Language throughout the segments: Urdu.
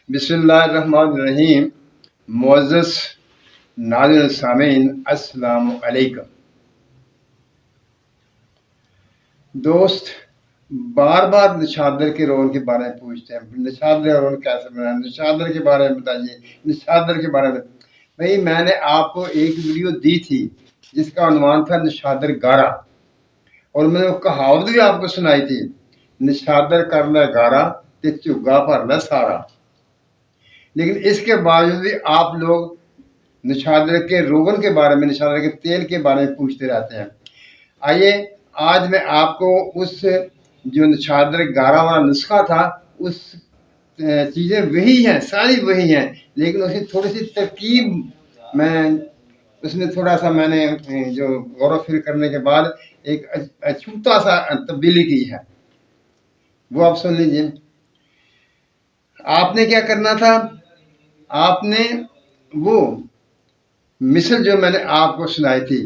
بسم اللہ الرحمن الرحیم۔ معزز ناظرین سامعین، السلام علیکم۔ دوست بار بار نشادر کے رول کے بارے میں پوچھتے ہیں، نشادر کا رول کیسے بنانا، نشادر کے بارے میں بتائیے، نشادر کے بارے میں۔ بھائی میں نے آپ کو ایک ویڈیو دی تھی جس کا عنوان تھا نشادر گارا، اور میں نے وہ کہاوت بھی آپ کو سنائی تھی، نشادر کر لے گارا تے چگا بھر لے سارا۔ لیکن اس کے باوجود بھی آپ لوگ نشادر کے روغن کے بارے میں، نشادر کے تیل کے بارے میں پوچھتے رہتے ہیں۔ آئیے آج میں آپ کو اس جو نشادر گارا والا نسخہ تھا، اس چیزیں وہی ہیں، ساری وہی ہیں، لیکن اس کی تھوڑی سی ترکیب میں اس میں تھوڑا سا میں نے جو غور و فکر کرنے کے بعد ایک چھوٹا سا تبدیلی کی ہے، وہ آپ سن لیجیے۔ آپ نے کیا کرنا تھا، آپ نے وہ مثل جو میں نے آپ کو سنائی تھی،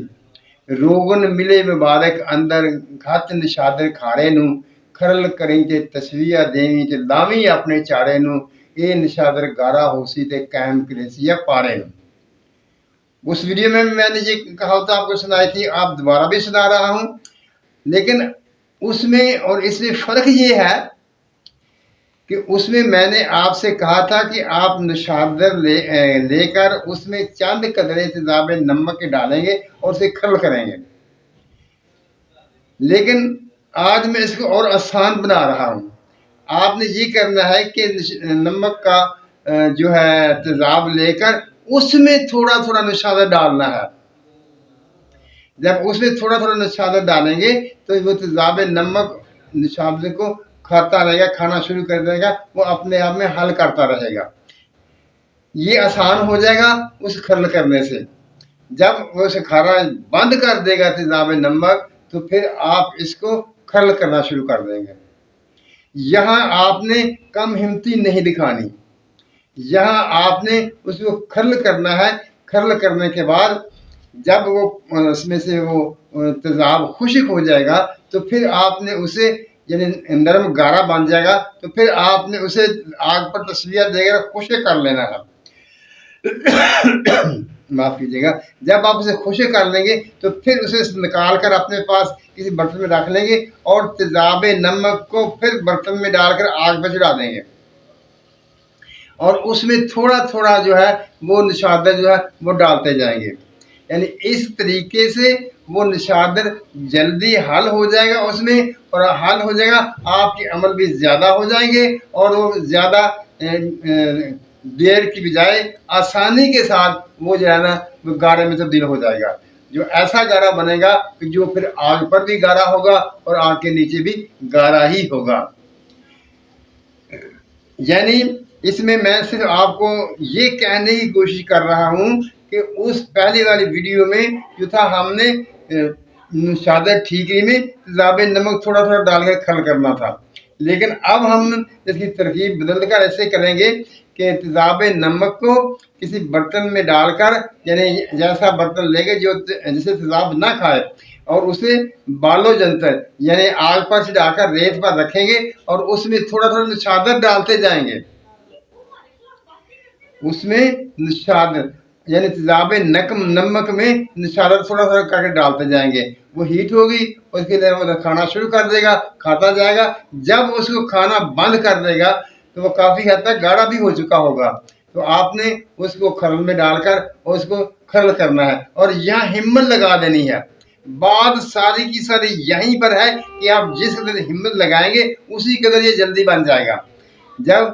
روغن ملے مبارک اندر گھت نشادر کھاڑے نو، کھرل کریں تے تسویہ دیویں تے لاویں اپنے چاڑے نو، اے نشادر گارا ہوسی تے قائم کریسیا پارے نو۔ اس ویڈیو میں نے یہ کہاوت آپ کو سنائی تھی، آپ دوبارہ بھی سنا رہا ہوں، لیکن اس میں اور اس میں فرق یہ ہے کہ اس میں نے آپ سے کہا تھا کہ آپ نشادر لے کر اس میں چند قدرے تیزاب نمک کے ڈالیں گے اور اسے کھرل کریں گے، لیکن آج میں اس کو اور آسان بنا رہا ہوں۔ آپ نے یہ کرنا ہے کہ نمک کا جو ہے تیزاب لے کر اس میں تھوڑا تھوڑا نشادر ڈالنا ہے۔ جب اس میں تھوڑا تھوڑا نشادر ڈالیں گے تو وہ تیزاب نمک نشادر کو کھاتا رہے گا، کھانا شروع کر دے گا، وہ اپنے آپ میں حل کرتا رہے گا۔ یہ آسان ہو جائے گا اس کھرل کرنے سے۔ جب وہ اسے کھانا بند کر دے گا تیزاب نمک، تو پھر آپ اس کو کھرل کرنا شروع کر دیں گے۔ یہاں آپ نے کم ہمتی نہیں دکھانی، یہاں آپ نے اس کو کھرل کرنا ہے۔ کھرل کرنے کے بعد جب وہ اس میں سے وہ تیزاب خشک ہو جائے گا تو پھر آپ نے اسے، یعنی نرم گارا بن جائے گا، تو پھر آپ نے اسے آگ پر تسویہ دے کر خشک کر لینا ہے۔ معاف کیجیے گا۔ جب آپ اسے خشک کر لیں گے تو پھر اسے نکال کر اپنے پاس کسی برتن میں رکھ لیں گے اور تیزاب نمک کو پھر برتن میں ڈال کر آگ پر چڑھا دیں گے، اور اس میں تھوڑا تھوڑا جو ہے وہ نشادر جو ہے وہ ڈالتے جائیں گے۔ یعنی اس طریقے سے وہ نشادر جلدی حل ہو جائے گا اس میں، اور حل ہو جائے گا، آپ کے عمل بھی زیادہ ہو جائیں گے، اور وہ زیادہ دیر کی بجائے آسانی کے ساتھ وہ جو ہے نا وہ گارے میں تبدیل ہو جائے گا، جو ایسا گارا بنے گا کہ جو پھر آگ پر بھی گارا ہوگا اور آگ کے نیچے بھی گارا ہی ہوگا۔ یعنی اس میں صرف آپ کو یہ کہنے کی کوشش کر رہا ہوں کہ اس پہلی والی ویڈیو میں جو تھا، ہم نے نشادر ٹھیکری میں تیزاب نمک تھوڑا تھوڑا ڈال کر کھرل کرنا تھا، لیکن اب ہم اس کی ترکیب بدل کر ایسے کریں گے کہ تیزاب نمک کو کسی برتن میں ڈال کر، یعنی جیسا برتن لے گے جو جسے تیزاب نہ کھائے، اور اسے بالو جنتر یعنی آگ پر چڑھا کر ریت پر رکھیں گے اور اس میں تھوڑا تھوڑا نشادر ڈالتے جائیں گے۔ اس میں نشادر یعنی تیزاب نمک میں نشادر تھوڑا تھوڑا کر کے ڈالتے جائیں گے۔ وہ ہیٹ ہوگی، اس کے لیے وہ کھانا شروع کر دے گا، کھاتا جائے گا۔ جب اس کو کھانا بند کر دے گا تو وہ کافی حد تک گاڑھا بھی ہو چکا ہوگا، تو آپ نے اس کو کھرل میں ڈال کر اس کو کھرل کرنا ہے، اور یہاں ہمت لگا دینی ہے۔ بات ساری کی ساری یہیں پر ہے کہ آپ جس قدر ہمت لگائیں گے اسی قدر یہ جلدی بن جائے گا۔ جب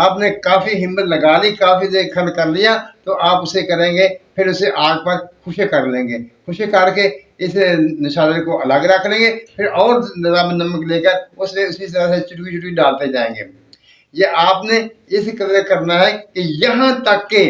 آپ نے کافی ہمت لگا لی، کافی دیر کھرل کر لیا، تو آپ اسے کریں گے، پھر اسے آگ پر خشک کر لیں گے۔ خشک کر کے اس نشادر کو الگ رکھ لیں گے، پھر اور تیزاب نمک لے کر اس میں اسی طرح سے چٹکی چٹکی ڈالتے جائیں گے۔ یہ آپ نے اس قدر کرنا ہے کہ یہاں تک کہ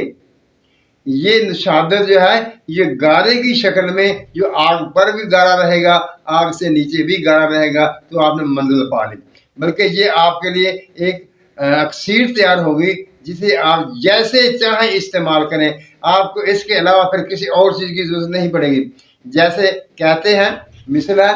یہ نشادر جو ہے یہ گارے کی شکل میں، جو آگ پر بھی گارا رہے گا، آگ سے نیچے بھی گارا رہے گا، تو آپ نے منزل پا لی۔ بلکہ یہ آپ کے لیے ایک اکسیر تیار ہوگی جسے آپ جیسے چاہیں استعمال کریں، آپ کو اس کے علاوہ پھر کسی اور چیز کی ضرورت نہیں پڑے گی۔ جیسے کہتے ہیں، مثل ہے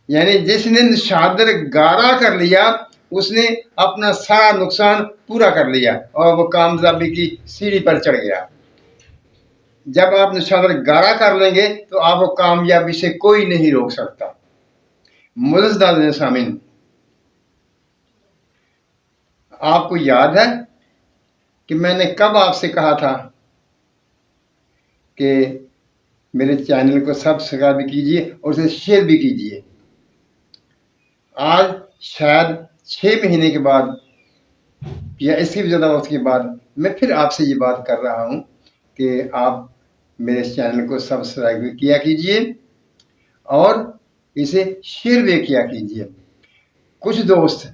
یعنی جس نے چادر گارا کر لیا اس نے اپنا سارا نقصان پورا کر لیا اور وہ کامیابی کی سیڑھی پر چڑھ گیا۔ جب آپ نشادر گارا کر لیں گے تو آپ کو کامیابی سے کوئی نہیں روک سکتا۔ معزز ناظرین سامعین، آپ کو یاد ہے کہ میں نے کب آپ سے کہا تھا کہ میرے چینل کو سبسکرائب کیجیے اور اسے شیئر بھی کیجیے۔ آج شاید 6 مہینے کے بعد یا اس سے بھی زیادہ وقت کے بعد میں پھر آپ سے یہ بات کر رہا ہوں کہ آپ میرے چینل کو سبسکرائب بھی کیا کیجیے اور اسے شیئر بھی کیا کیجیے۔ کچھ دوست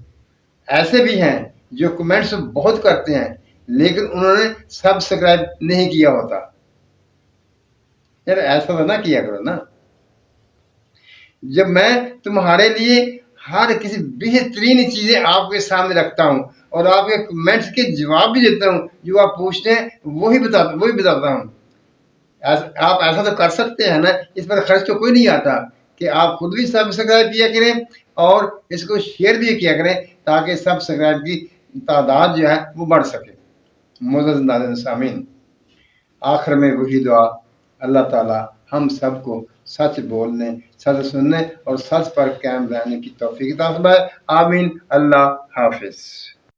ایسے بھی ہیں جو کمنٹس بہت کرتے ہیں لیکن انہوں نے سبسکرائب نہیں کیا ہوتا۔ یار ایسا تو نہ کیا کرو نا۔ جب میں تمہارے لیے ہر کسی بہترین چیزیں آپ کے سامنے رکھتا ہوں اور آپ کے کمنٹس کے جواب بھی دیتا ہوں، جو آپ پوچھتے ہیں وہی بتاتا ہوں۔ آپ ایسا تو کر سکتے ہیں نا، اس پر خرچ تو کوئی نہیں آتا کہ آپ خود بھی سبسکرائب کیا کریں اور اس کو شیئر بھی کیا کریں تاکہ سبسکرائب کی تعداد جو ہے وہ بڑھ سکے۔ معزز ناظرین سامعین، آخر میں وہی دعا، اللہ تعالی ہم سب کو سچ بولنے، سچ سننے اور سچ پر قائم رہنے کی توفیق عطا فرمائے۔ آمین۔ اللہ حافظ۔